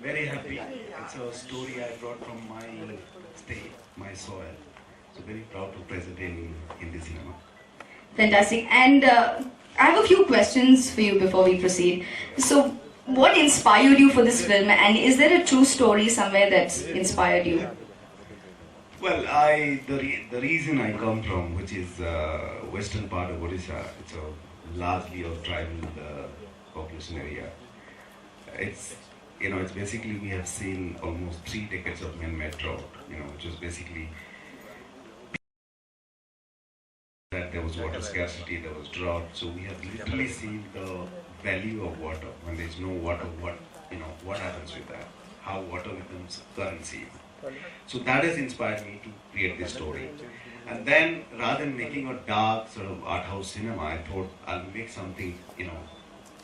Very happy. It's a story I brought from my state, my soil. So very proud to present in Hindi cinema. Fantastic. And I have a few questions for you before we proceed. So, what inspired you for this film, and is there a true story somewhere that's inspired you? Well, the reason I come from, which is western part of Odisha, it's a largely a tribal population area. It's it's basically we have seen almost 3 decades of man-made drought. Which was basically that there was water scarcity, there was drought. So we have literally seen the value of water. When there is no water, what happens with that? How water becomes currency. So that has inspired me to create this story. And then rather than making a dark sort of art house cinema, I thought I'll make something,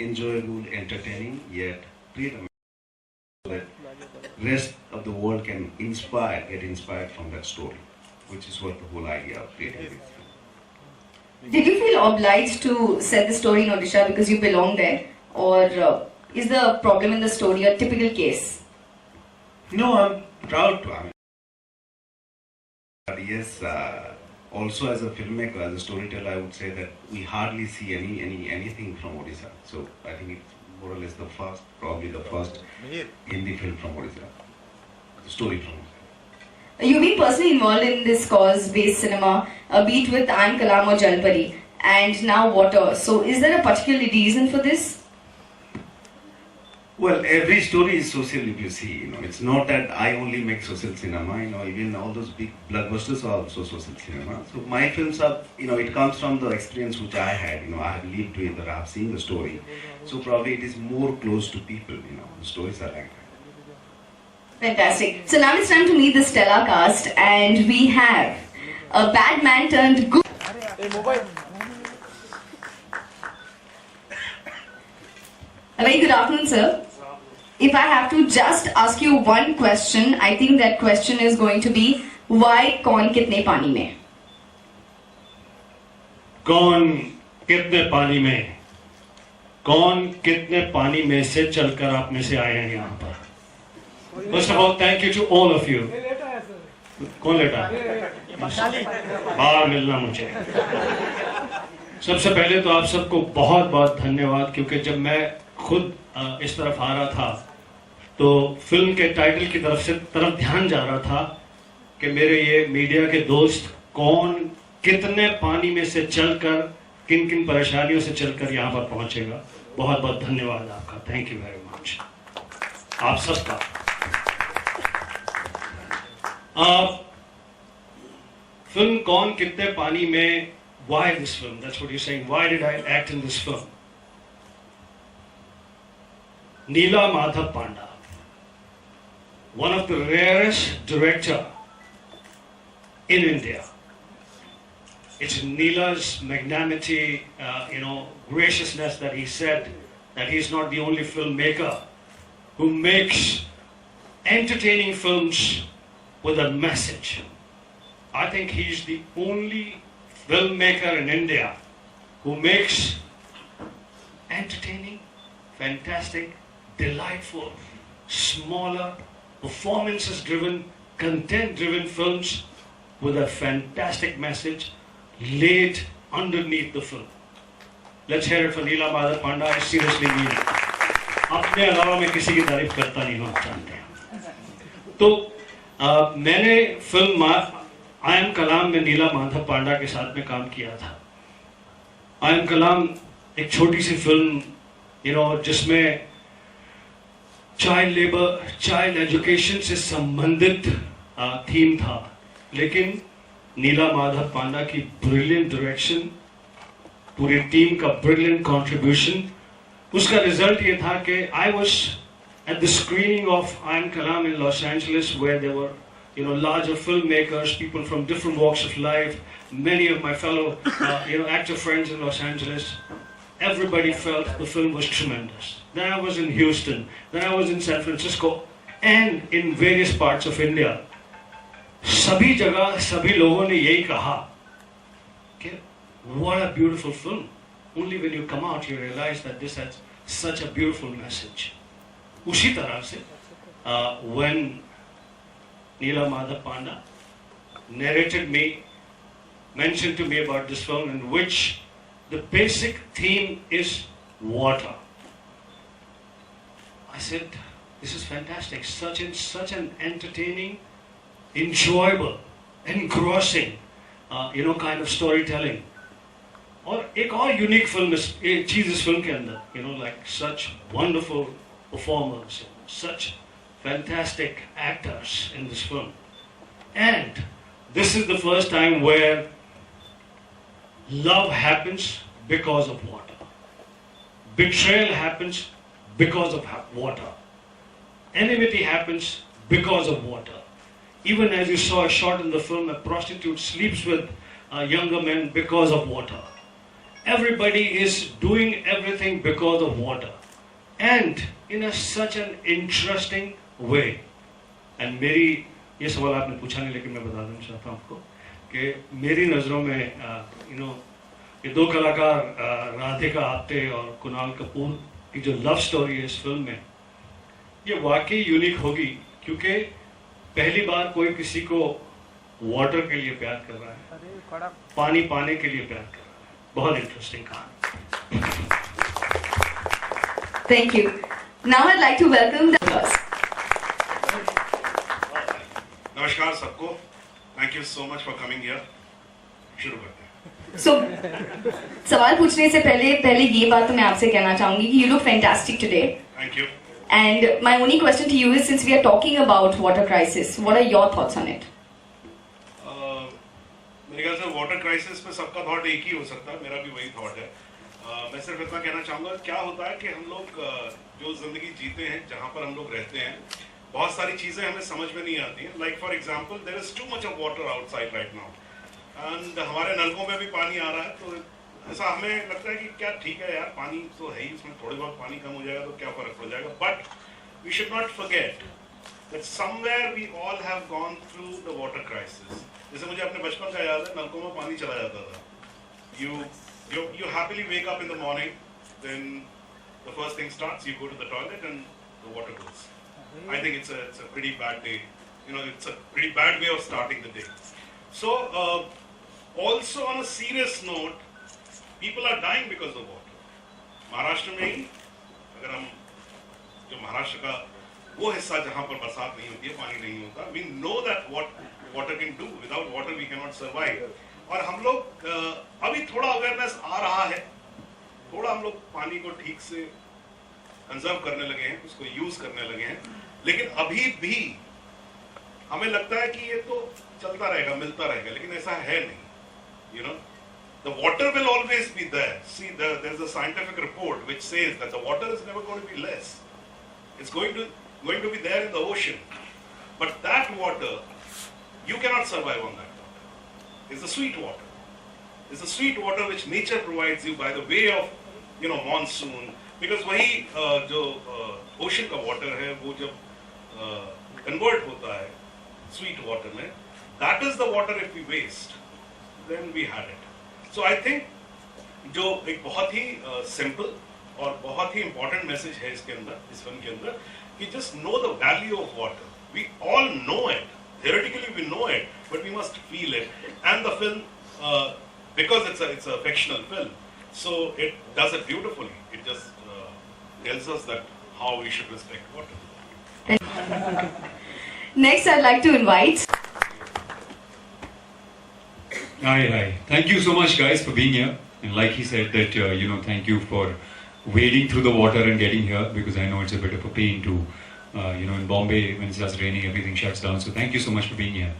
enjoyable, entertaining, yet create a so that rest of the world can get inspired from that story, which is what the whole idea of creating this film. Did you feel obliged to set the story in Odisha because you belong there? Or is the problem in the story a typical case? No, I'm proud to. But yes, also as a filmmaker, as a storyteller, I would say that we hardly see anything from Odisha. So I think it's more or less probably the first Hindi film from Odisha, the story from Odisha. You've been personally involved in this cause-based cinema, be it with I'm Kalam or Jalpari, and now water. So is there a particular reason for this? Well, every story is social if you see, it's not that I only make social cinema, even all those big blockbusters are also social cinema. So my films are, it comes from the experience which I had, I have lived with or I have seen the story. So probably it is more close to people, the stories are like that. Fantastic. So now it's time to meet the stellar cast, and we have a bad man turned good. A very good afternoon, sir. If I have to just ask you one question, I think that question is going to be, why कौन कितने पानी में? कौन कितने पानी में? कौन कितने पानी में से चलकर आप में से आए हैं यहाँ पर? First of all, thank you to all of you. कौन लेटा? बाहर मिलना मुझे. सबसे पहले तो आप सबको बहुत बहुत धन्यवाद, क्योंकि जब मैं खुद इस तरफ आ रहा था तो फिल्म के टाइटल की तरफ ध्यान जा रहा था कि मेरे ये मीडिया के दोस्त कौन कितने पानी में से चलकर किन किन परेशानियों से चलकर यहाँ पर पहुंचेगा. बहुत बहुत धन्यवाद आपका. थैंक यू वेरी मच आप सबका. फिल्म कौन कितने पानी में, why this film? That's what you're saying. Why did I act in this film? Neela Madhav Panda, one of the rarest director in India. It's Neela's magnanimity, graciousness that he said that he's not the only filmmaker who makes entertaining films with a message. I think he's the only filmmaker in India who makes entertaining, fantastic, delightful, smaller, performances-driven, content-driven films with a fantastic message laid underneath the film. Let's hear it for Neela Madhav Panda. I seriously mean it. अपने अलावा मैं किसी की तारीफ करता नहीं हूँ, आप जानते हैं. तो मैंने फिल्म आई एम कलाम में नीला माधव पांडा के साथ में काम किया था. आई एम कलाम एक छोटी सी फिल्म जिसमें चाइल्ड लेबर, चाइल्ड एजुकेशन से संबंधित थीम था, लेकिन नीला माधव पांडा की ब्रिलियंट डायरेक्शन, पूरी टीम का ब्रिलियंट कंट्रीब्यूशन, उसका रिजल्ट ये था कि I was at the screening of I am Kalam in Los Angeles where there were larger filmmakers, people from different walks of life, many of my fellow, actor friends in Los Angeles. Everybody felt the film was tremendous. Then I was in Houston, then I was in San Francisco, and in various parts of India. सभी जगह सभी लोगों ने यही कहा कि what a beautiful film. Only when you come out you realize that this has such a beautiful message. उसी तरह से when Neela Madhav Panda mentioned to me about this film, in which the basic theme is water. I said, this is fantastic, such an entertaining, enjoyable, engrossing, kind of storytelling. और एक और unique चीज इस film के अंदर, like such wonderful performers, such fantastic actors in this film. And this is the first time where love happens because of water. Betrayal happens because of water. Enmity happens because of water. Even as you saw a shot in the film, a prostitute sleeps with younger men because of water. Everybody is doing everything because of water. And in such an interesting way. And मेरी ये सवाल आपने पूछा नहीं, लेकिन मैं बता देना चाहता हूँ आपको कि मेरी नज़रों में ये दो कलाकार राधिका आप्टे और कुणाल कपूर की जो लव स्टोरी है इस फिल्म में, ये वाकई यूनिक होगी, क्योंकि पहली बार कोई किसी को वाटर के लिए प्यार कर रहा है, पानी पाने के लिए प्यार कर रहा है. बहुत इंटरेस्टिंग कहानी. Thank you. Now I'd like to welcome the नमस्कार सबको. Thank you so much for coming here. शुरू करते हैं. So, सवाल पूछने से पहले ये बात तो मैं आपसे कहना चाहूंगी कि you look fantastic today. Thank you. And my only question to you is, since we are talking about water crisis, what are your thoughts on it? मेरे ख्याल से वाटर क्राइसिस पे सबका थॉट एक ही हो सकता है, मेरा भी वही थॉट है. मैं सिर्फ इतना कहना चाहूँगा, क्या होता है कि हम लोग जो ज़िंदगी जीते हैं, जहाँ पर हम लोग रहते हैं, बहुत सारी चीज़ें हमें समझ में नहीं आती हैं. Like for example, there is too much of water outside right now, and हमारे नलकों में भी पानी आ रहा है, तो ऐसा हमें लगता है कि क्या ठीक है यार, पानी तो है ही, इसमें थोड़ी बहुत पानी कम हो जाएगा तो क्या फ़र्क पड़ जाएगा. But we should not forget that somewhere we all have gone through the water crisis. जैसे मुझे अपने बचपन का याद है, नलकों में पानी चला जाता था. You happily wake up in the morning, then the first thing starts, you go to the toilet and the water goes. I think it's a pretty bad day. It's a pretty bad way of starting the day. So also on a serious note, people are dying because of water. Maharashtra में ही अगर हम जो महाराष्ट्र का वो हिस्सा जहाँ पर बरसात नहीं होती है, पानी नहीं होता, we know that what water can do. Without water we cannot survive. और हम लोग अभी थोड़ा अवेयरनेस आ रहा है, थोड़ा हम लोग पानी को ठीक से कंजर्व करने लगे हैं, उसको यूज करने लगे हैं, लेकिन अभी भी हमें लगता है कि ये तो चलता रहेगा, मिलता रहेगा, लेकिन ऐसा है नहीं. The water will always be there. See, there's a scientific report which says that the water is never going to be less. It's going to be there in the ocean. But that water, you cannot survive on that water. It's the sweet water. It's the sweet water which nature provides you by the way of, monsoon. Because वही जो ocean का water है, वो जब convert होता है sweet water में, that is the water if we waste, then we had it. So I think जो एक बहुत ही simple और बहुत ही important message है इसके अंदर, इस फिल्म के अंदर, कि just know the value of water. We all know it. Theoretically we know it, but we must feel it. And the film, because it's a fictional film, so it does it beautifully. It just tells us that how we should respect water. Next, I'd like to invite. Hi. Thank you so much, guys, for being here. And like he said that, thank you for wading through the water and getting here, because I know it's a bit of a pain to, in Bombay, when it starts raining, everything shuts down. So thank you so much for being here.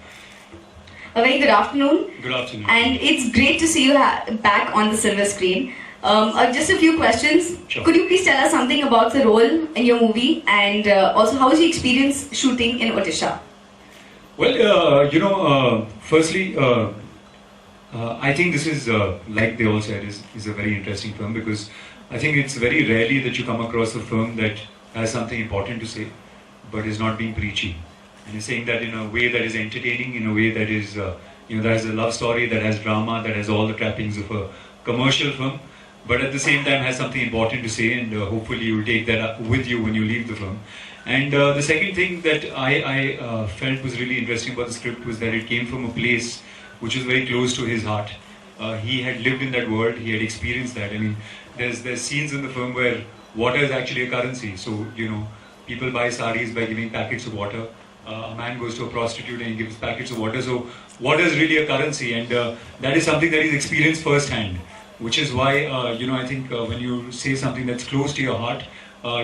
A very good afternoon. Good afternoon. And it's great to see you back on the silver screen. Just a few questions. Sure. Could you please tell us something about the role in your movie, and also how was your experience shooting in Odisha? Well, firstly, I think this is, like they all said, is a very interesting film, because I think it's very rarely that you come across a film that has something important to say, but is not being preachy. And is saying that in a way that is entertaining, in a way that is, that has a love story, that has drama, that has all the trappings of a commercial film, but at the same time has something important to say, and hopefully you will take that up with you when you leave the film. And the second thing that I felt was really interesting about the script was that it came from a place which was very close to his heart. He had lived in that world, he had experienced that. I mean, there's scenes in the film where water is actually a currency. So, you know, people buy saris by giving packets of water. A man goes to a prostitute and he gives packets of water. So, water is really a currency, and that is something that he's experienced firsthand. Which is why, you know, I think when you say something that's close to your heart,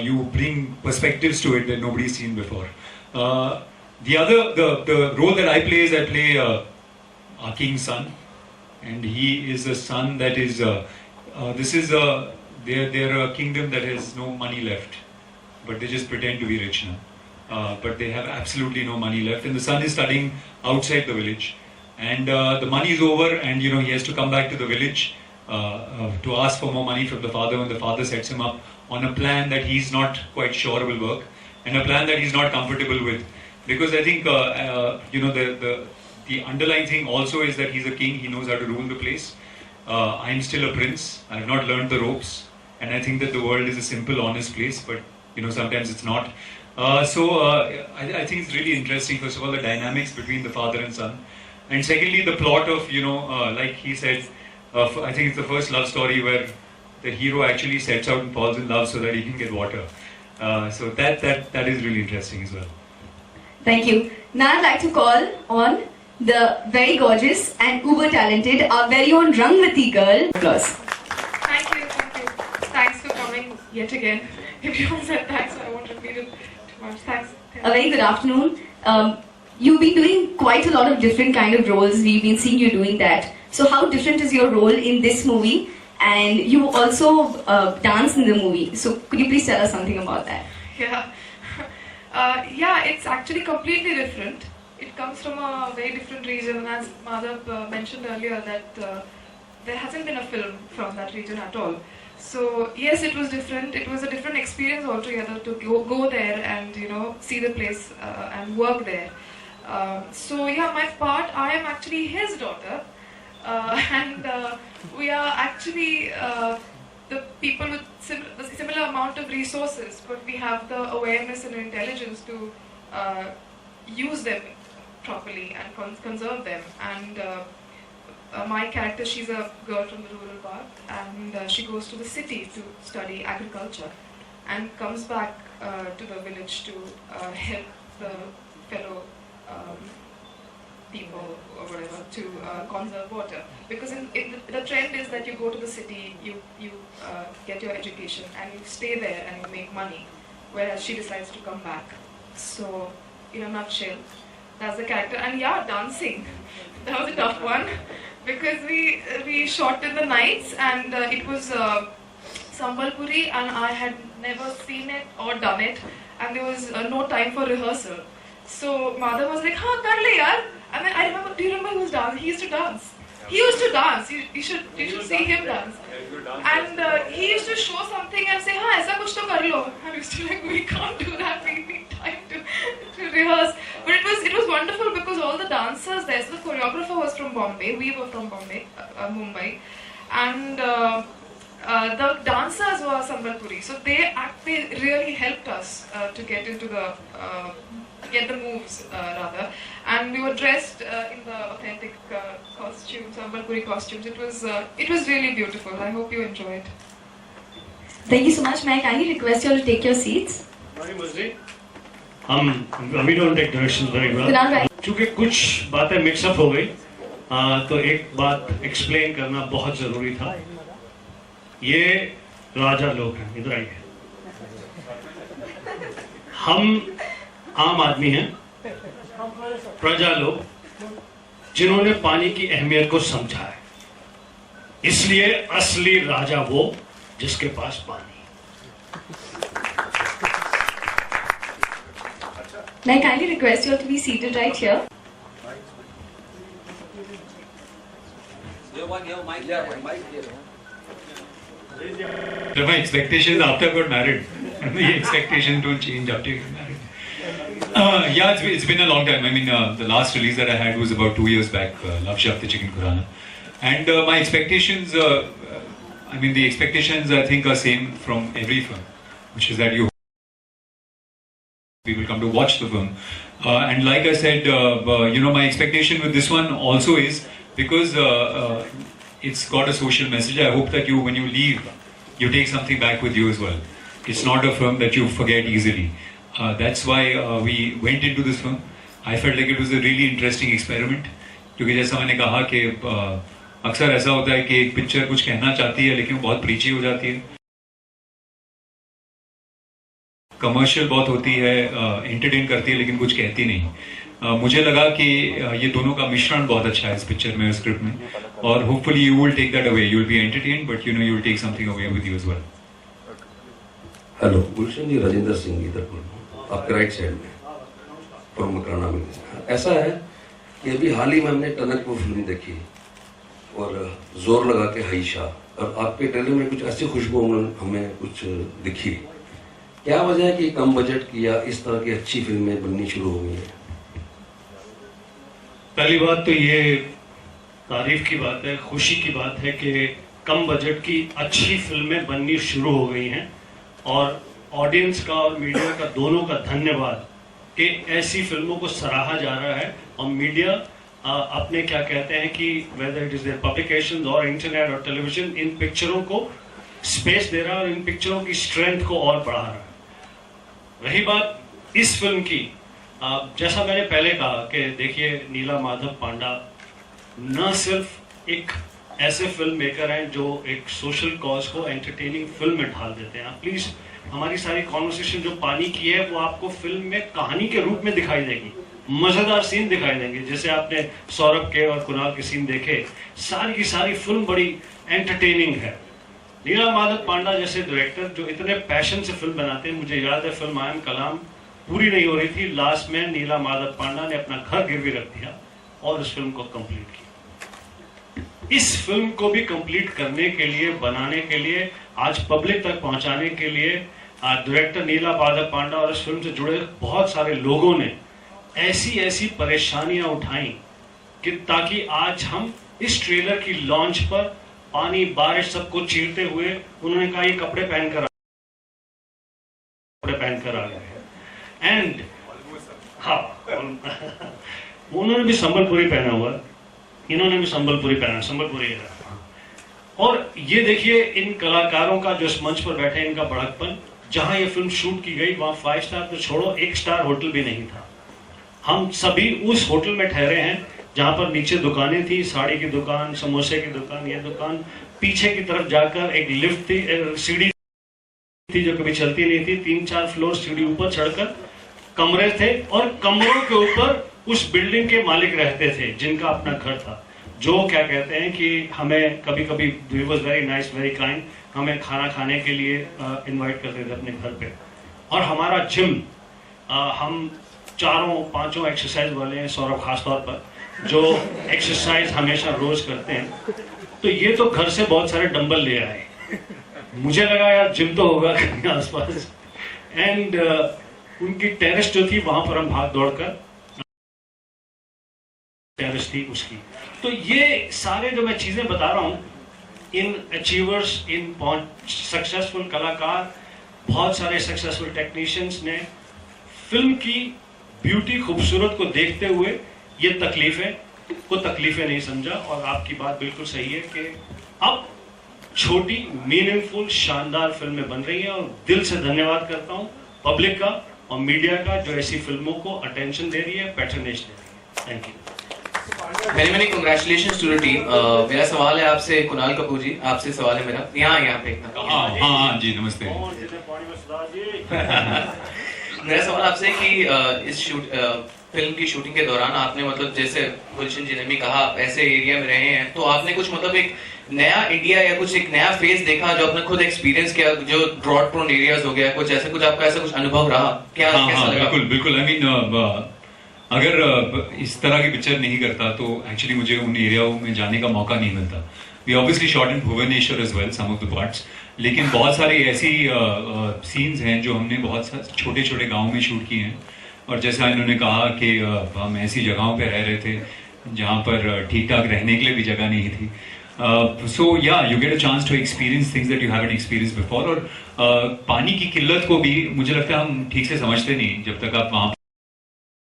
you bring perspectives to it that nobody's seen before. The role that I play is I play our king's son, and he is a son that is, they're a kingdom that has no money left, but they just pretend to be rich now. But they have absolutely no money left, and the son is studying outside the village, and the money is over, and you know, he has to come back to the village to ask for more money from the father, when the father sets him up on a plan that he's not quite sure will work, and a plan that he's not comfortable with. Because I think, you know, the underlying thing also is that he's a king, he knows how to rule the place. I'm still a prince, I have not learned the ropes, and I think that the world is a simple, honest place, but you know, sometimes it's not. I think it's really interesting, first of all, the dynamics between the father and son. And secondly, the plot of, you know, like he said, I think it's the first love story where the hero actually sets out and falls in love so that he can get water. So that is really interesting as well. Thank you. Now I'd like to call on the very gorgeous and uber talented, our very own Rangvati girl. Applause. Thank you. Thanks for coming yet again. Everyone said thanks, so I won't repeat it too much. Thanks. A very good afternoon. You've been doing quite a lot of different kind of roles. We've been seeing you doing that. So how different is your role in this movie? And you also dance in the movie. So could you please tell us something about that? Yeah. Yeah, it's actually completely different. It comes from a very different region, and as Madhav mentioned earlier, that there hasn't been a film from that region at all. So yes, it was different. It was a different experience altogether to go there and, you know, see the place and work there. So yeah, my part, I am actually his daughter, and we are actually the people with similar amount of resources, but we have the awareness and intelligence to use them properly and conserve them. And my character, she's a girl from the rural part, and she goes to the city to study agriculture and comes back to the village to help the fellow people or whatever to conserve water. Because the trend is that you go to the city, you get your education and you stay there and you make money, whereas she decides to come back. So in a nutshell, that's the character. And yeah, dancing, that was a tough one, because we shot in the nights, and it was Sambalpuri, and I had never seen it or done it, and there was no time for rehearsal. So Madhav was like, "Ha, kar le yaar." And then I remember, do you remember who's dancing? He used to dance. He used to dance. You should see him dance. And he used to show something and say, "Ha, aisa kuch to kar lo." I used to like, we can't do that. We need time to rehearse. But it was wonderful because all the dancers there. So the choreographer was from Bombay. We were from Bombay, Mumbai, and the dancers were Sambalpuri. So they really helped us to get into get the moves rather, and we were dressed in the authentic costumes, Sambalpuri costumes. It was really beautiful. I hope you enjoyed. Thank you so much. May I kindly request you all to take your seats? We don't take directions very well. चूँकि कुछ बातें mix up हो गई, तो एक बात explain करना बहुत जरूरी था. ये राजा लोग हैं, इधर आइए. हम आम आदमी हैं, प्रजा लोग, जिन्होंने पानी की अहमियत को समझा है. इसलिए असली राजा वो जिसके पास पानी. May I kindly request you all to be seated right here? My expectations after I got married, the expectations don't change after you get married. Yeah, it's been a long time. I mean, the last release that I had was about 2 years back, Love Shaft the Chicken Kurana. And my expectations, I mean, the expectations I think are same from every film, which is that people come to watch the film. And like I said, my expectation with this one also is because it's got a social message. I hope that when you leave, you take something back with you as well. It's not a film that you forget easily. That's why we went into this film. I felt like it was a really interesting experiment. क्योंकि जैसा मैंने कहा कि अक्सर ऐसा होता है कि एक पिक्चर कुछ कहना चाहती है लेकिन बहुत प्रीची हो जाती है, कमर्शियल बहुत होती है, एंटरटेन करती है लेकिन कुछ कहती नहीं. मुझे लगा कि ये दोनों का मिश्रण बहुत अच्छा है इस पिक्चर में और स्क्रिप्ट में, और hopefully you will take that away. You will be entertained but you will take something away with you as well. Hello Gulshan ji, Rajendra Singh इधर आपके राइट साइड में फ्रॉम मकराना में. ऐसा है कि अभी हाल ही में हमने टनकपुर फिल्म देखी और जोर लगा के हईशा, और आपके ट्रेलर में कुछ ऐसी खुशबू हमें कुछ दिखी. क्या वजह है कि कम बजट की या इस तरह की अच्छी फिल्में बननी शुरू हो गई है? पहली बात तो ये तारीफ की बात है, खुशी की बात है कि कम बजट की अच्छी फिल्में बननी शुरू हो गई हैं, और ऑडियंस का और मीडिया का दोनों का धन्यवाद कि ऐसी फिल्मों को सराहा जा रहा है. और मीडिया अपने क्या कहते हैं कि whether it is there publications और इंटरनेट और टेलीविजन, इन पिक्चरों को स्पेस दे रहा है और इन पिक्चरों की स्ट्रेंथ को और बढ़ा रहा है. रही बात इस फिल्म की, जैसा मैंने पहले कहा कि देखिए, नीला माधव पांडा न सिर्फ एक ऐसे फिल्म मेकर हैं जो एक सोशल कॉज को एंटरटेनिंग फिल्म में ढाल देते हैं. प्लीज हमारी सारी कॉन्वर्सेशन जो पानी की है वो आपको फिल्म में कहानी के रूप में दिखाई देगी, मजेदार सीन दिखाई देंगे. जैसे आपने सौरभ के और कुणाल के सीन देखे, सारी की सारी फिल्म बड़ी एंटरटेनिंग है. नीला माधव पांडा जैसे डायरेक्टर जो इतने पैशन से फिल्म बनाते हैं, मुझे याद है फिल्म आयम कलाम पूरी नहीं हो रही थी, लास्ट में नीला माधव पांडा ने अपना घर गिरवी रख दिया और उस फिल्म को कंप्लीट किया. इस फिल्म को भी कंप्लीट करने के लिए, बनाने के लिए, आज पब्लिक तक पहुंचाने के लिए डायरेक्टर नीला माधव पांडा और इस फिल्म से जुड़े बहुत सारे लोगों ने ऐसी परेशानियां उठाई कि ताकि आज हम इस ट्रेलर की लॉन्च पर पानी बारिश सबको चीरते हुए उन्होंने कहा ये कपड़े पहनकर आ गए हैं. एंड हाँ, उन्होंने भी संबलपुरी पहना हुआ, इन्होंने भी संबलपुरी पहना, संबलपुरी है. और ये देखिए इन कलाकारों का जो इस मंच पर बैठे, इनका बड़कपन. जहां ये फिल्म शूट की गई वहां 5 स्टार तो छोड़ो, 1 स्टार होटल भी नहीं था. हम सभी उस होटल में ठहरे हैं जहां पर नीचे दुकानें थी, साड़ी की दुकान, समोसे की दुकान, ये दुकान. पीछे की तरफ जाकर एक लिफ्ट थी, सीढ़ी थी जो कभी चलती नहीं थी, 3-4 फ्लोर सीढ़ी ऊपर चढ़कर कमरे थे, और कमरों के ऊपर उस बिल्डिंग के मालिक रहते थे जिनका अपना घर था, जो क्या कहते हैं कि हमें कभी कभी he was very nice, very kind, हमें खाना खाने के लिए इनवाइट करते थे अपने घर पे. और हमारा जिम, हम 4-5 एक्सरसाइज वाले हैं, सौरभ खास तौर पर, जो एक्सरसाइज हमेशा रोज करते हैं. तो ये तो घर से बहुत सारे डंबल ले आए. मुझे लगा यार जिम तो होगा कहीं आसपास. एंड उनकी टेरेस जो थी वहां पर हम भाग दौड़ कर, टेरेस थी उसकी. तो ये सारे जो मैं चीजें बता रहा हूं, इन अचीवर्स, इन सक्सेसफुल कलाकार, बहुत सारे सक्सेसफुल टेक्नीशियंस ने फिल्म की ब्यूटी, खूबसूरत को देखते हुए ये तकलीफें को तकलीफें नहीं समझा. और आपकी बात बिल्कुल सही है कि अब छोटी, मीनिंगफुल, शानदार फिल्में बन रही हैं, और दिल से धन्यवाद करता हूं पब्लिक का और मीडिया का जो ऐसी फिल्मों को अटेंशन दे रही है, पैटर्नेज दे रही है. Thank you. Many congratulations to the team. मेरा सवाल है आपसे, कुणाल कपूर जी, आपसे सवाल है मेरा. यहाँ पे हाँ जी, नमस्ते. मेरा सवाल आपसे कि इस फिल्म की शूटिंग के दौरान आपने, मतलब जैसे गुलशन जी ने भी कहा, आप ऐसे एरिया में रहे हैं, तो आपने कुछ मतलब एक नया इंडिया या कुछ एक नया फेस देखा जो आपने खुद एक्सपीरियंस किया, जो ड्रॉट प्रोन एरियाज हो गया, कुछ आपका ऐसा कुछ अनुभव रहा क्या? कैसा लगा? बिल्कुल. आई मीन, अगर इस तरह की पिक्चर नहीं करता तो एक्चुअली मुझे उन एरियाओं में जाने का मौका नहीं मिलता. We obviously shot in Bhubaneswar as well, some of the parts, लेकिन बहुत सारे ऐसी सीन्स हैं जो हमने बहुत छोटे छोटे गाँव में शूट किए हैं. और जैसा इन्होंने कहा कि हम ऐसी जगहों पर रह रहे थे जहाँ पर ठीक ठाक रहने के लिए भी जगह नहीं थी. So yeah, you get a chance to experience things that you haven't experienced before. और पानी की किल्लत को भी मुझे लगता है हम ठीक से समझते नहीं जब तक आप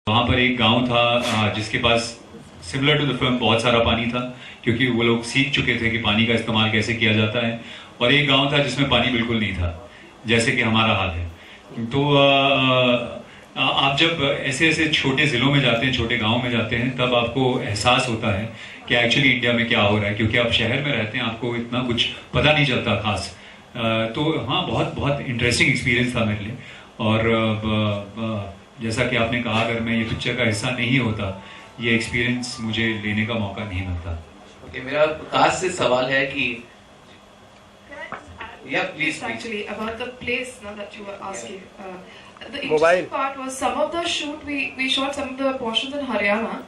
वहाँ पर एक गांव था जिसके पास सिमिलर टू द फिल्म बहुत सारा पानी था, क्योंकि वो लोग सीख चुके थे कि पानी का इस्तेमाल कैसे किया जाता है, और एक गांव था जिसमें पानी बिल्कुल नहीं था, जैसे कि हमारा हाल है। तो आप जब ऐसे ऐसे छोटे ज़िलों में जाते हैं, छोटे गाँव में जाते हैं, तब आपको एहसास होता है कि एक्चुअली इंडिया में क्या हो रहा है, क्योंकि आप शहर में रहते हैं, आपको इतना कुछ पता नहीं चलता खास। तो हाँ, बहुत बहुत इंटरेस्टिंग एक्सपीरियंस था मेरे लिए। और जैसा कि आपने कहा, अगर मैं ये पिक्चर का हिस्सा नहीं होता, ये एक्सपीरियंस मुझे लेने का मौका नहीं मिलता। Okay, मेरा खास से सवाल है कि yeah, please, Actually, about the place now that you were asking. The interesting part was some of the shoot we shot some of the portions in Haryana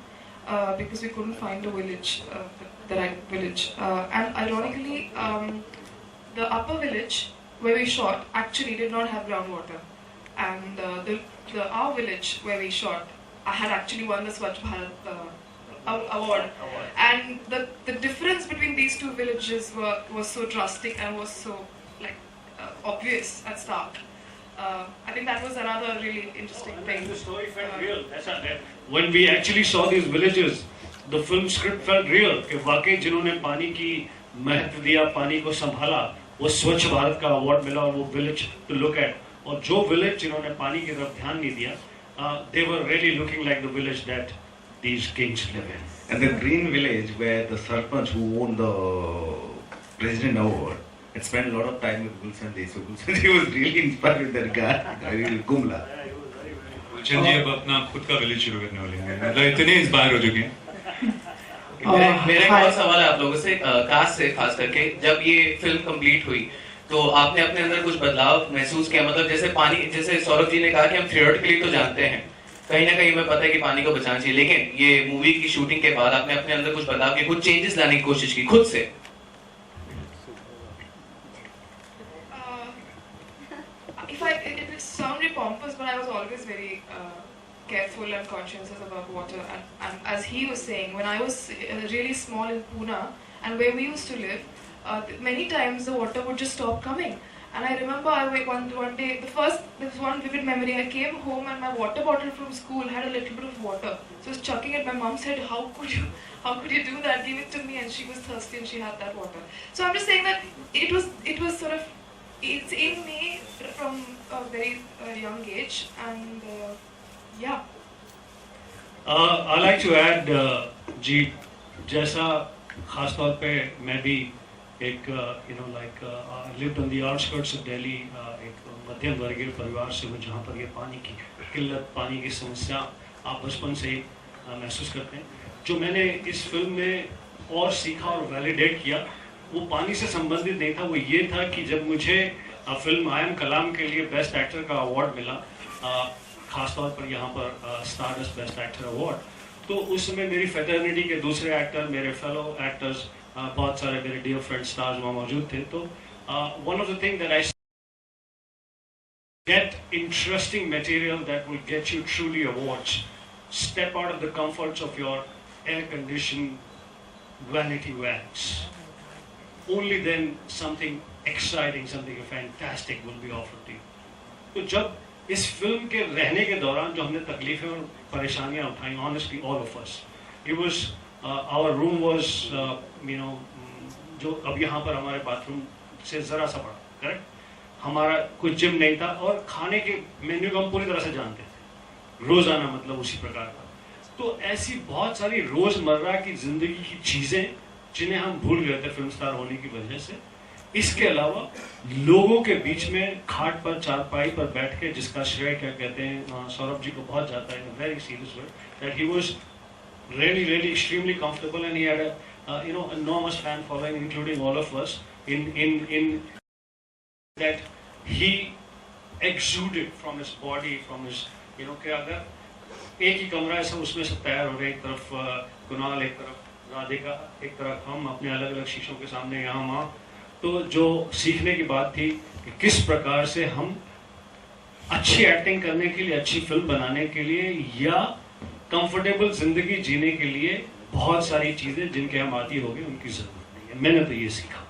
because we couldn't find a village, the right village. And ironically, the upper village where we shot actually did not have groundwater. And our village where we shot, I had actually won the Swachh Bharat award. And the difference between these two villages was so drastic and was so obvious and stark. I think that was another really interesting thing. The story felt real. When we actually saw these villages, the film script felt real. कि वाकई जिन्होंने पानी की महत्व दिया, पानी को संभाला, वो स्वच्छ भारत का अवार्ड मिला, और वो विलेज टू लुक एट। और जो विलेज जिन्होंने पानी की तरफ ध्यान नहीं दिया, they were really looking like the village that these kings live in. And the green village where the Sarpanch who won the President Award had spent a lot of time with Gulshan Ji. So Gulshan Ji was really inspired with that guy, Gumla. गुलशन जी अब अपना खुद का village शुरू करने वाले हैं, मतलब इतने इंस्पायर हो चुके हैं। मेरा एक और सवाल है आप लोगों से, कास्ट से खास करके, जब ये फिल्म कंप्लीट हुई तो आपने अपने अंदर कुछ बदलाव महसूस किया? मतलब जैसे पानी, जैसे सौरभ जी ने कहा कि हम थियोरेटिकली तो जानते हैं, कहीं ना कहीं हमें पता है कि पानी को बचाना चाहिए, लेकिन ये मूवी की शूटिंग के बाद आपने अपने अंदर कुछ बदलाव किए, कुछ चेंजेस लाने की कोशिश की खुद से? It will sound really pompous, but I was always very careful and conscientious about water. And as he was saying, when I was really small in Pune and where we used to live, many times the water would just stop coming. And I remember one day, there's one vivid memory. I came home and my water bottle from school had a little bit of water. So I was chucking it. My mom said, "How could you do that? Give it to me." And she was thirsty and she had that water. So I'm just saying that it was sort of, it's in me from a very young age, and yeah. I like to add, जी, जैसा खास तौर पे मैं भी एक lived on the outskirts of Delhi, एक मध्यम वर्गीय परिवार से हूँ जहाँ पर ये पानी की किल्लत, पानी की समस्या आप बचपन से ही महसूस करते हैं। जो मैंने इस फिल्म में और सीखा और वैलिडेट किया, वो पानी से संबंधित नहीं था, वो ये था कि जब मुझे फिल्म आई एम कलाम के लिए बेस्ट एक्टर का अवार्ड मिला, खास तौर पर यहाँ पर स्टारडस्ट बेस्ट एक्टर अवार्ड, तो उस समय मेरी फेटर्निटी के दूसरे एक्टर, मेरे फेलो एक्टर्स, बहुत सारे मेरे डियर फ्रेंड स्टार्स वहाँ मौजूद थे। तो one of the thing that I get interesting material that will get you truly awards. Step out of the comforts of your air-conditioned vanity vans. Only then something exciting, something fantastic will be offered to you. तो जब इस film के रहने के दौरान जो हमने तकलीफें और परेशानियां उठाई, honestly all of us, it was our room was जो अब यहाँ पर हमारे बाथरूम से जरा सा बड़ा, करेक्ट, हमारा कोई जिम नहीं था और खाने के मेन्यू को हम पूरी तरह से जानते थे, रोजाना मतलब उसी प्रकार का। तो ऐसी बहुत सारी रोजमर्रा की जिंदगी की चीजें जिन्हें हम भूल गए थे फिल्म स्टार होने की वजह से। इसके अलावा लोगों के बीच में खाट पर, चारपाई पर बैठ के, जिसका श्रेय क्या कहते हैं सौरभ जी को बहुत जाता है, very serious way, that he was really extremely comfortable and he had a enormous fan following, including all of us, in that he exuded from his body, from his कि अगर एक ही कमरा है सब, उसमें सब तैयार हो रहे, एक तरफ कुणाल, एक तरफ राधिका, एक तरफ हम अपने अलग अलग शीशों के सामने, यहाँ वहाँ। तो जो सीखने की बात थी कि किस प्रकार से हम अच्छी एक्टिंग करने के लिए, अच्छी फिल्म बनाने के लिए या कंफर्टेबल जिंदगी जीने के लिए बहुत सारी चीजें जिनके हम आदी हो गए उनकी जरूरत नहीं। है। मैंने तो ये सीखा।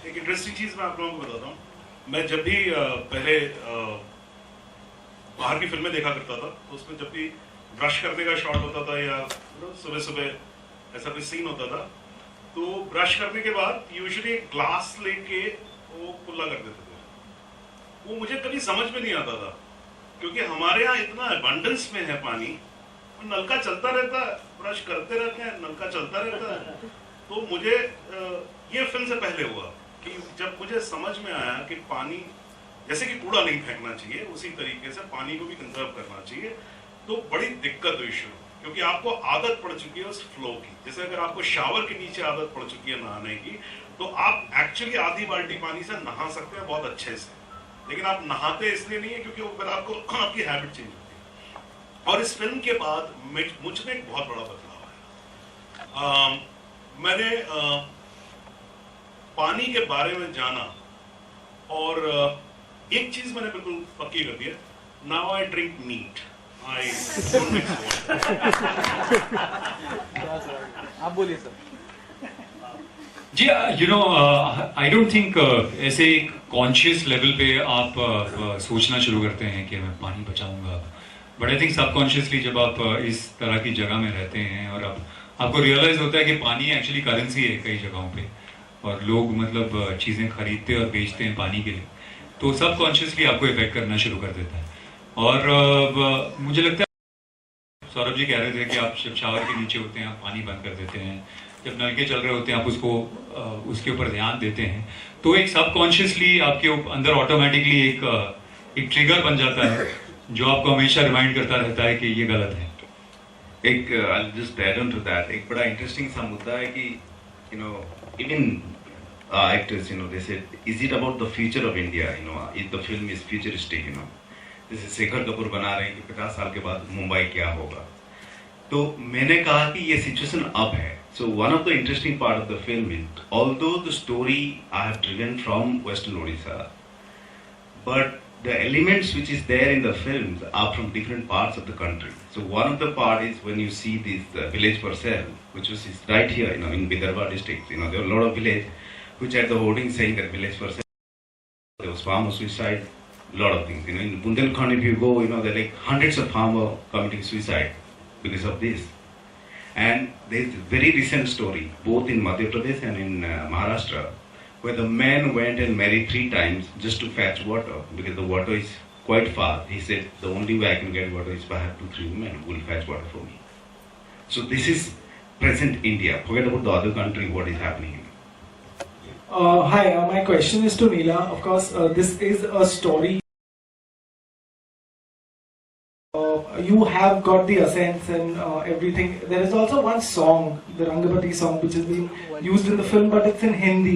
एक इंटरेस्टिंग चीज मैं आप लोगों को बताता हूँ। मैं जब भी पहले बाहर की फिल्में देखा करता था, तो उसमें जब भी ब्रश करने का शॉट होता था या सुबह सुबह ऐसा कोई सीन होता था, तो ब्रश करने के बाद यूजुअली एक ग्लास लेके वो कुल्ला कर देते थे। वो मुझे कभी समझ में नहीं आता था, क्योंकि हमारे यहाँ इतना अबंडेंस में है पानी, नलका चलता रहता है, ब्रश करते रहते हैं, नलका चलता रहता है। तो मुझे ये फिल्म से पहले हुआ कि जब मुझे समझ में आया कि पानी जैसे कि कूड़ा नहीं फेंकना चाहिए, उसी तरीके से पानी को भी कंजर्व करना चाहिए, तो बड़ी दिक्कत हुई शुरू, क्योंकि आपको आदत पड़ चुकी है उस फ्लो की। जैसे अगर आपको शावर के नीचे आदत पड़ चुकी है नहाने की, तो आप एक्चुअली आधी बाल्टी पानी से नहा सकते हैं बहुत अच्छे से, लेकिन आप नहाते इसलिए नहीं है क्योंकि वो फिर आपको आपकी हैबिट चेंज होती है। और इस फिल्म के बाद मुझ में एक बहुत बड़ा बदलाव आया। मैंने पानी के बारे में जाना, और एक चीज मैंने बिल्कुल पक्की कर दी है, now I drink meat, I don't mix water. आप बोलिए सर। जी, you know, I don't think ऐसे एक कॉन्शियस लेवल पे आप सोचना शुरू करते हैं कि मैं पानी बचाऊंगा, बट आई थिंक सबकॉन्शियसली जब आप इस तरह की जगह में रहते हैं और आपको रियलाइज होता है कि पानी एक्चुअली करेंसी है कई जगहों पे, और लोग मतलब चीज़ें खरीदते और बेचते हैं पानी के लिए, तो सबकॉन्शियसली आपको इफेक्ट करना शुरू कर देता है। और मुझे लगता है सौरभ जी कह रहे थे कि आप जब शावर के नीचे होते हैं आप पानी बंद कर देते हैं, जब नलके चल रहे होते हैं आप उसके ऊपर ध्यान देते हैं, तो एक सबकॉन्शियसली आपके अंदर ऑटोमेटिकली एक ट्रिगर बन जाता है जो आपको हमेशा रिमाइंड करता रहता है कि ये गलत है। एक just add on to that, एक बड़ा इंटरेस्टिंग सा मुद्दा है कि you know even actors, you know, they said, is it about the future of India? You know, if the film is futuristic, you know, जैसे शेखर कपूर बना रहे हैं कि 50 साल के बाद मुंबई क्या होगा, तो मैंने कहा कि ये सिचुएशन अब है। So one of the interesting part of the film is, although the story I have driven from Western Odisha, but the elements which is there in the films are from different parts of the country. So one of the part is when you see this village Parcel, which is right here, you know, in Vidarbha district. You know, there are a lot of village which had the hoarding saying that village Parcel. There was farmer suicide, a lot of things. You know, in Bundelkhand, if you go, you know, there are like hundreds of farmers committing suicide because of this. And there is a very recent story, both in Madhya Pradesh and in Maharashtra, where the man went and married 3 times just to fetch water because the water is quite far. He said, the only way I can get water is if I have 2-3 women who will fetch water for me. So this is present India. Forget about the other country, what is happening. Hi, my question is to Neela. Of course, this is a story. You have got the essence and everything. There is also one song, the Rangapati song, which is being used in the film, but it's in Hindi,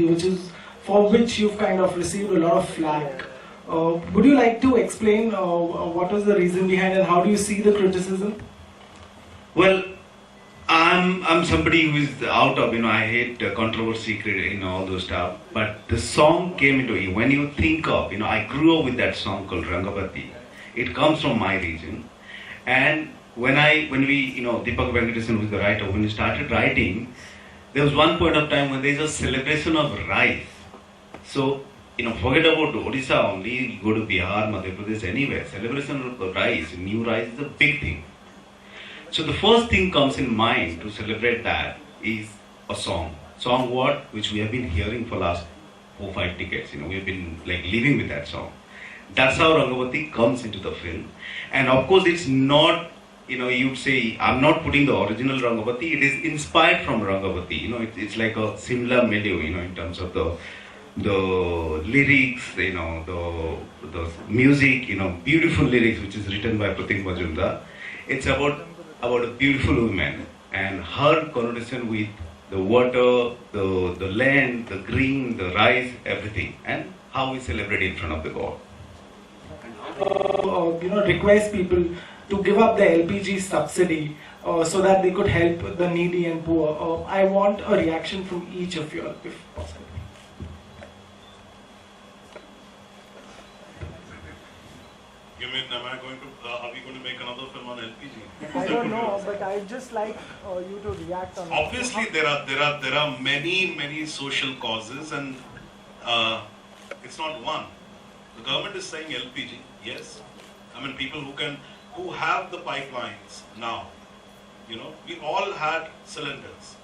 for which you've kind of received a lot of flack. Would you like to explain what was the reason behind and how do you see the criticism? Well, I'm somebody who is out of, you know, I hate controversy, you know, all those stuff. But the song came into you. When you think of, you know, I grew up with that song called Rangapati. It comes from my region. And when we, you know, Deepak Venkatesan, who is the writer, when we started writing, there was one point of time when there is a celebration of rice. So, you know, forget about Odisha only, you go to Bihar, Madhya Pradesh, anywhere, celebration of rice, new rice is a big thing. So the first thing comes in mind to celebrate that is a song. Song what? Which we have been hearing for last 4-5 decades. You know, we've been like living with that song. That's how Rangapati comes into the film. And of course it's not, you know, you'd say, I'm not putting the original Rangapati, it is inspired from Rangapati. You know, it's like a similar milieu, you know, in terms of the lyrics, you know, the music, you know, beautiful lyrics which is written by Pratik Majumdar. It's about a beautiful woman and her connotation with the water, the land, the green, the rice, everything, and how we celebrate in front of the God. You know, request people to give up the LPG subsidy so that they could help the needy and poor. I want a reaction from each of you, if possible. Give me mean, am I going to? Are we going to make another film on LPG? I don't know, but I'd just like you to react on. Obviously, there are many social causes, and it's not one. The government is saying LPG. Yes, I mean people who have the pipelines now. You know, we all had cylinders,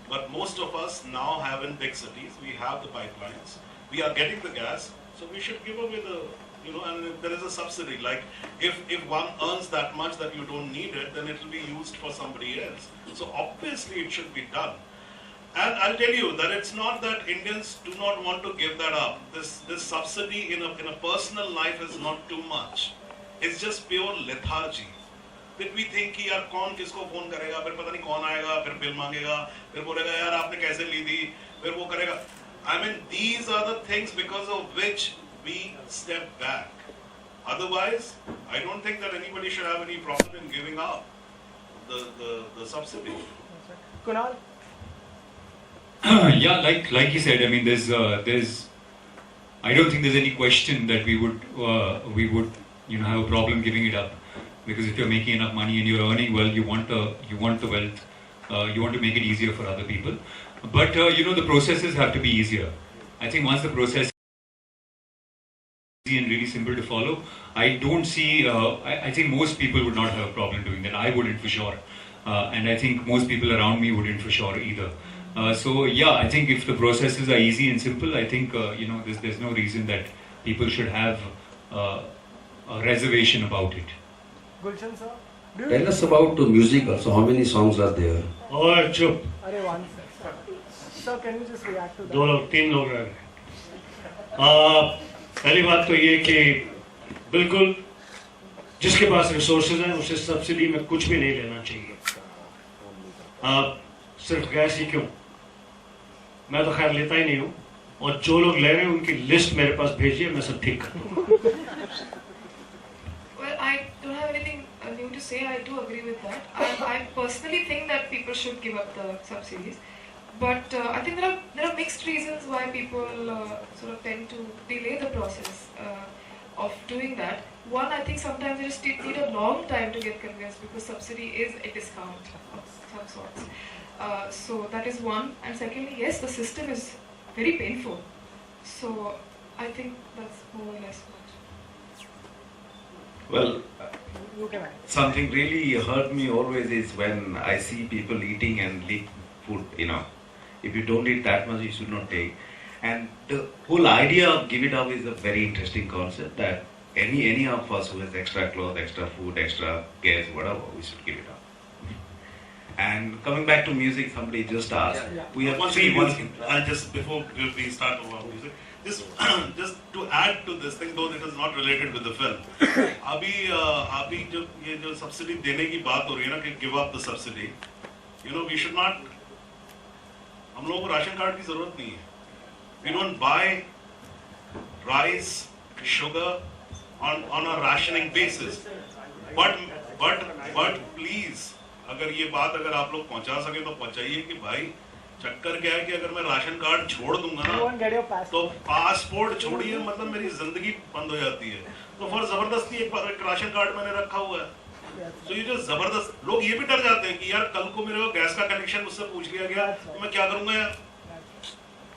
but most of us now have in big cities. We have the pipelines. We are getting the gas, so we should give away the. You know, and if there is a subsidy, like if one earns that much that you don't need it, then it will be used for somebody else. So obviously it should be done. And I'll tell you that it's not that Indians do not want to give that up. This subsidy in a personal life is not too much. It's just pure lethargy. Then we think कि यार कौन किसको phone करेगा, फिर पता नहीं कौन आएगा, फिर बिल मांगेगा, फिर बोलेगा यार आपने कैसे ली थी, फिर वो करेगा. I mean, these are the things because of which we step back. Otherwise, I don't think that anybody should have any problem in giving up the subsidy. Kunal? Yeah, like you said, I mean, there's I don't think there's any question that we would have a problem giving it up, because if you're making enough money and you're earning well, you want the wealth, you want to make it easier for other people. But the processes have to be easier. I think once the process is easy and really simple to follow, I don't see. I think most people would not have a problem doing that. I wouldn't for sure, and I think most people around me wouldn't for sure either. So yeah, I think if the processes are easy and simple, I think there's no reason that people should have a reservation about it. Gulshan sir? Tell us about the music also. How many songs are there? Oh, chup. Arey, one sir. Sir, can you just react to that? दो लोग तीन लोग रह गए. पहली बात तो ये कि बिल्कुल जिसके पास रिसोर्सेज हैं उसे सब्सिडी में कुछ भी नहीं लेना चाहिए. सिर्फ गैस ही क्यों, मैं तो खैर लेता ही नहीं हूँ, और जो लोग ले रहे हैं उनकी लिस्ट मेरे पास भेजिए, मैं सब ठीक कर दूँ. Well, I don't have anything new to say. I do agree with that. I personally think that people should give up the subsidies, but I think there are mixed reasons why people sort of tend to delay the process of doing that. One, I think sometimes they just need a long time to get convinced because subsidy is a discount of some sorts. So that is one. And secondly, yes, the system is very painful. So I think that's more or less what. Well, You can add. something really hurt me always is when I see people eating and leak food, If you don't eat that much, you should not take. And the whole idea of give it up is a very interesting concept that any of us who has extra clothes, extra food, extra gas, whatever, we should give it up. And coming back to music, somebody just asked. Yeah. We have One three. thing, just before we start about music, just to add to this thing, though it is not related with the film. अभी जब ये जो subsidy देने की बात हो रही है ना कि give up the subsidy, we should not. हम लोगों को राशन कार्ड की जरूरत नहीं है. We don't buy rice, sugar on a rationing basis. But please, अगर ये बात अगर आप लोग पहुंचा सके तो पहुंचाइए कि भाई चक्कर क्या है कि अगर मैं राशन कार्ड छोड़ दूंगा You won't get your ना passport. तो पासपोर्ट छोड़िए मतलब मेरी जिंदगी बंद हो जाती है. तो फिर जबरदस्ती एक राशन कार्ड मैंने रखा हुआ है. तो ये जो जबरदस्त लोग ये भी डर जाते हैं कि यार कल को मेरे को गैस का कनेक्शन मुझसे पूछ लिया गया तो मैं क्या करूंगा यार.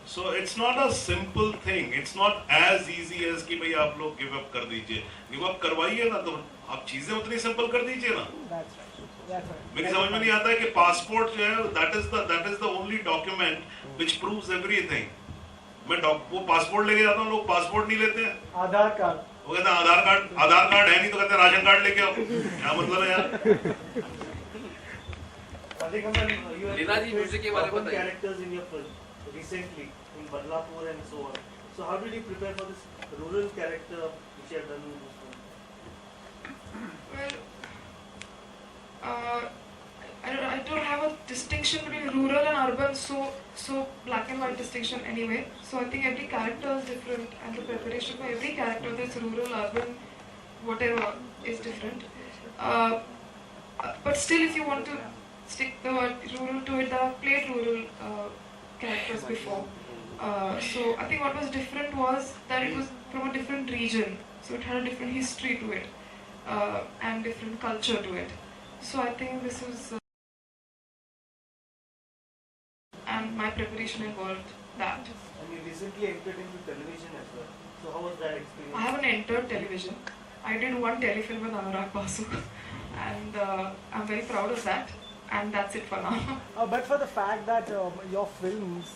So it's not a simple thing. It's not as easy as कि भाई आप लोग give up कर दीजिए. Give up करवाइए ना तो आप चीजें उतनी simple कर दीजिए ना. That's right. That's right. मेरी समझ में नहीं आता है कि पासपोर्ट जो है that is the only document which proves everything. मैं वो पासपोर्ट लेके जाता हूँ, लोग पासपोर्ट नहीं लेते हैं. आधार कार्ड. वो कहते हैं आधार कार्ड है नहीं तो कहते हैं राशन कार्ड लेके आओ. क्या मतलब है यार? लीला जी म्यूजिक के बारे में बताइए. Characters in your film recently in Badlapur and so on. So how did you prepare for this rural character which you have done in this film? Well, I don't have a distinction between rural and urban, so black and white distinction anyway. So I think every character is different, and the preparation for every character, whether it's rural, urban, whatever, is different. But still, if you want to stick the word rural to it, I've played rural characters before. So I think what was different was that it was from a different region, so it had a different history to it. and different culture to it. So I think this is, and my preparation involved that. And you recently entered into television as well. So how was that experience? I haven't entered television. I did one telefilm with Anurag Basu, and I'm very proud of that. And that's it for now. But for the fact that your films,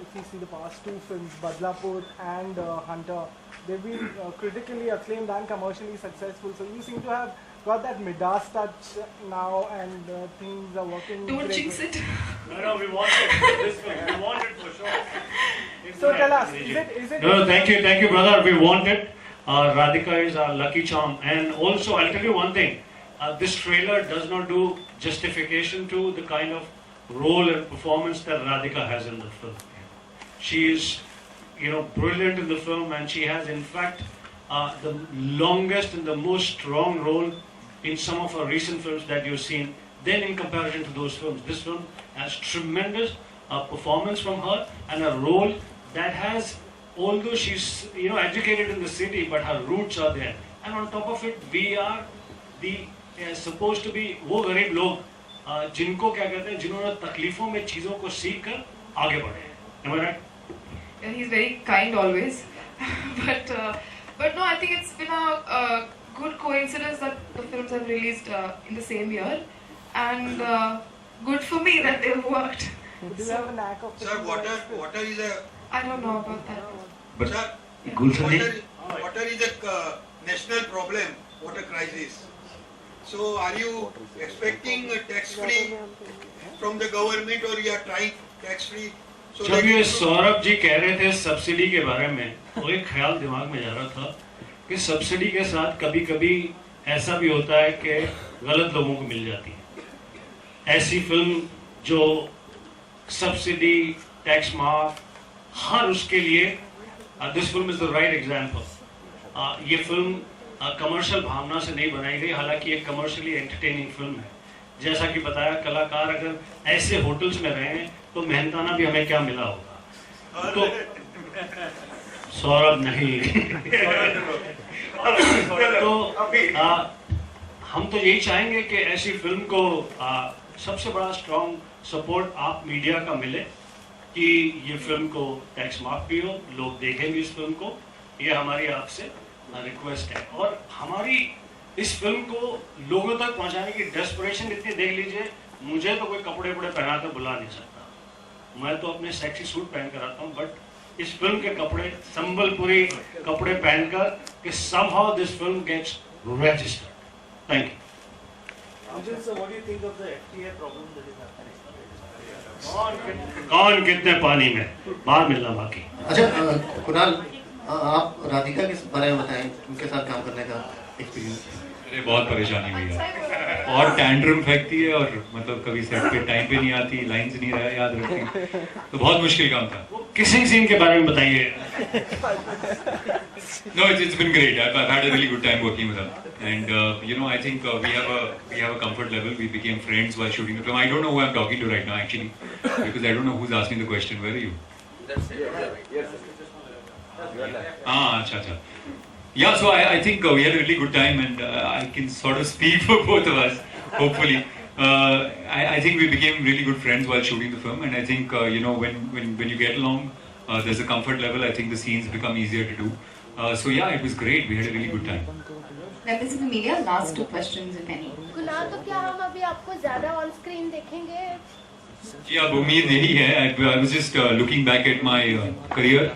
if you see the past two films, Badlapur and Hunter, they've been critically acclaimed and commercially successful. So you seem to have got that Midas touch now, and things are working. Don't great. jinx it. No, we want it. This film, we want it for sure. So tell us, is it? No, thank you, brother. We want it. Radhika is our lucky charm. And also, I'll tell you one thing. This trailer does not do justification to the kind of role and performance that Radhika has in the film. She is, brilliant in the film, and she has, in fact, the longest and the most strong role in some of her recent films that you've seen. Then, in comparison to those films, this film has tremendous performance from her and a role that has, although she's educated in the city, but her roots are there. And on top of it, we are supposed to be वो गरीब लोग जिनको क्या कहते हैं जिन्होंने तकलीफों में चीजों को सीख कर आगे बढ़े हैं. Am I right? Yeah, he's very kind always. but no, I think it's been a good coincidence that the films have released in the same year, and good for me that they've worked. Do you have a knack of? Sir, water is a. I don't know about that. But Sir, water is a national problem. Water crisis. So, are you expecting tax-free from the government, or you are trying tax-free? So जब ये सौरभ जी कह रहे थे subsidy के बारे में, तो एक ख्याल दिमाग में जा रहा था कि सब्सिडी के साथ कभी-कभी ऐसा भी होता है कि गलत लोगों को मिल जाती है. ऐसी फिल्म जो सब्सिडी, टैक्स माफ, हर उसके लिए this film is the right example. ये फिल्म कमर्शियल भावना से नहीं बनाई गई, हालांकि एक कमर्शियली एंटरटेनिंग फिल्म है. जैसा कि बताया, कलाकार अगर ऐसे होटल्स में रहे हैं तो मेहनताना भी हमें क्या मिला होगा. तो सौरभ नहीं तो हम तो यही चाहेंगे कि ऐसी फिल्म को सबसे बड़ा स्ट्रॉन्ग सपोर्ट आप मीडिया का मिले कि ये फिल्म को टैक्स माफ भी हो, लोग देखेंगे इस फिल्म को. ये हमारी आपसे रिक्वेस्ट है. और हमारी इस फिल्म को लोगों तक पहुंचाने की डेस्परेशन इतनी, देख लीजिए, मुझे तो कोई कपड़े पहना कर बुला नहीं सकता. मैं तो अपने सेक्सी सूट पहन कर आता हूँ, बट इस फिल्म के कपड़े, संबलपुरी कपड़े पहनकर कि somehow this film gets registered. Thank you. Arjun sir, what do you think of the FTA problem that is happening? कौन कितने पानी में, बाहर मिलना बाकी. अच्छा कुणाल, आप राधिका के बारे में बताएं, उनके साथ काम करने का एक्सपीरियंस. अरे बहुत परेशानी हुई है, और टैंट्रम फेंकती है, और मतलब कभी सेट पे टाइम पे नहीं आती, लाइंस नहीं याद रखती, तो बहुत मुश्किल काम था. किसिंग सीन के बारे में बताइए. No, it's been great. I've had a really good time working with her, and I think we have a comfort level. We became friends while shooting the film. I don't know who I'm talking to right now actually, because I don't know who's asking the question. Where are you? That's it. Yes. Acha. Yeah, so I think we had a really good time, and I can sort of speak for both of us, hopefully. I think we became really good friends while shooting the film, and I think when you get along, there's a comfort level. I think the scenes become easier to do. So yeah, it was great. We had a really good time. Members of the media, last two questions, if any. Kunal, तो क्या हम अभी आपको ज़्यादा on screen देखेंगे? जी, अब उम्मीद यही है. I was just looking back at my career,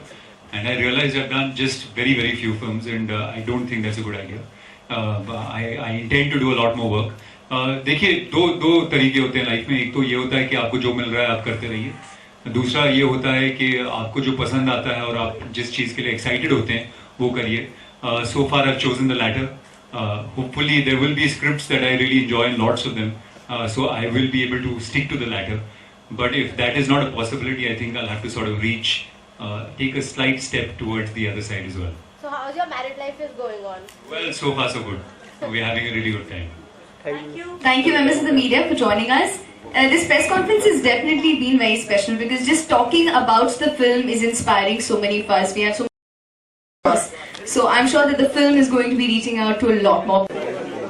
and I realized I've done just very few films, and I don't think that's a good idea. I intend to do a lot more work. देखिए, दो तरीके होते हैं life में. एक तो ये होता है कि आपको जो मिल रहा है आप करते रहिए. दूसरा ये होता है कि आपको जो पसंद आता है और आप जिस चीज़ के लिए एक्साइटेड होते हैं वो करिए. So far I've chosen the latter. Hopefully there will be scripts that I really enjoy, and lots of them. So I will be able to stick to the latter. But if that is not a possibility, I think I'll have to sort of take a slight step towards the other side as well. So how's your married life is going on? Well, so far so good. We're having a really good time. Thank you. Thank you, members of the media, for joining us. This press conference has definitely been very special because just talking about the film is inspiring so many of us. We have so I'm sure that the film is going to be reaching out to a lot more people.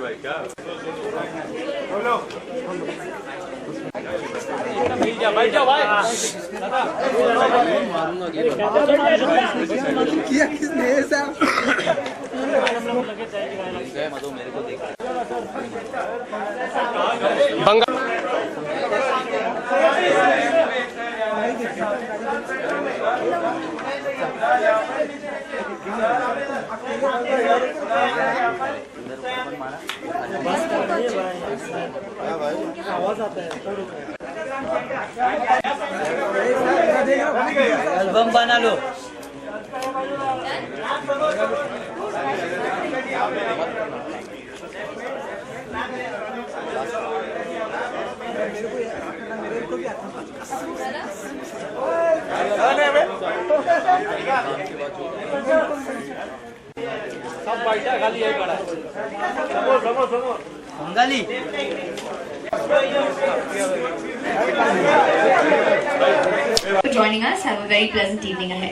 भाई क्या बैठ जाओ भाई किया किसने ऐसा मेरे को देख आवाज आता है एल्बम बना लो सब बैठा खाली यही पड़ा Bengali For joining us. Have a very pleasant evening ahead.